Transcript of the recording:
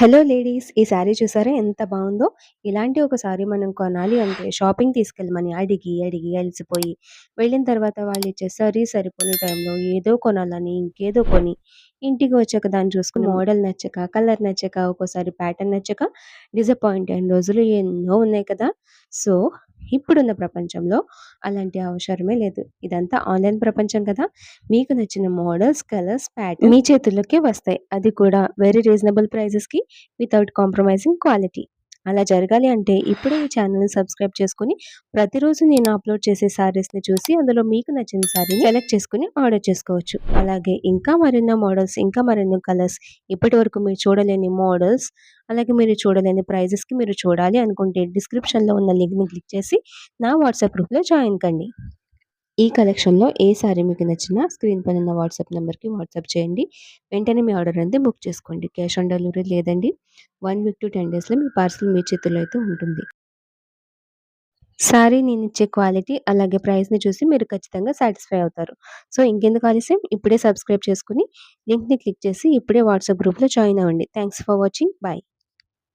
Hello ladies! ఈ శారీ చూసారా ఎంత బావుందో? ఇలాంటి ఒక శారీ మనం కొనాలి అంటే షాపింగ్ తీసుకెళ్ళమని అడిగి, అడిగి అలసిపోయి, వెళ్ళిన తర్వాత వాళ్ళిచ్చే సరిపోని టైంలో ఏదో కొనాలని ఇంకేదో కొని, ఇంటికి వచ్చాక దాన్ని చూసుకుని మోడల్ నచ్చక, కలర్ నచ్చక, ఒక్కోసారి ప్యాటర్న్ నచ్చక డిసప్పాయింట్ అయిన రోజులు ఎన్నో ఉన్నాయి కదా! సో, ఇప్పుడున్న ప్రపంచంలో అలాంటి అవసరమే లేదు. ఇదంతా ఆన్‌లైన్ ప్రపంచం కదా! మీకు నచ్చిన మోడల్స్, కలర్స్, ప్యాటర్న్ మీ చేతుల్లోకే వస్తాయి. అది కూడా వెరీ రీజనబుల్ ప్రైజెస్‌కి వితౌట్ కాంప్రమైజింగ్ క్వాలిటీ. అలా జరగాలి అంటే ఇప్పుడే ఈ ఛానెల్‌ని సబ్స్క్రైబ్ చేసుకొని, ప్రతిరోజు నేను అప్‌లోడ్ చేసే శారీస్‌ని చూసి అందులో మీకు నచ్చిన శారీని సెలెక్ట్ చేసుకొని ఆర్డర్ చేసుకోవచ్చు. అలాగే ఇంకా మరెన్నో మోడల్స్, ఇంకా మరెన్నో కలర్స్, ఇప్పటివరకు మీరు చూడలేని మోడల్స్, అలాగే మీరు చూడలేని ప్రైజెస్‌కి మీరు చూడాలి అనుకుంటే డిస్క్రిప్షన్‌లో ఉన్న లింక్‌ని క్లిక్ చేసి నా వాట్సాప్ గ్రూప్‌లో జాయిన్ కండి. ఈ కలెక్షన్‌లో ఏ శారీ మీకు నచ్చినా స్క్రీన్ పైన ఉన్న వాట్సాప్ నంబర్‌కి వాట్సాప్ చేయండి. వెంటనే మీ ఆర్డర్ అనేది బుక్ చేసుకోండి. క్యాష్ ఆన్ డెలివరీ లేదండి. 1 వీక్ టు 10 డేస్‌లో మీ పార్సెల్ మీ చేతుల్లో అయితే ఉంటుంది. శారీ నేనిచ్చే క్వాలిటీ అలాగే ప్రైస్‌ని చూసి మీరు ఖచ్చితంగా సాటిస్ఫై అవుతారు. సో, ఇంకెందుకు ఆలస్యం ఇప్పుడే సబ్స్క్రైబ్ చేసుకొని లింక్‌ని క్లిక్ చేసి ఇప్పుడే వాట్సాప్ గ్రూప్‌లో జాయిన్ అవ్వండి. Thanks for watching. బై.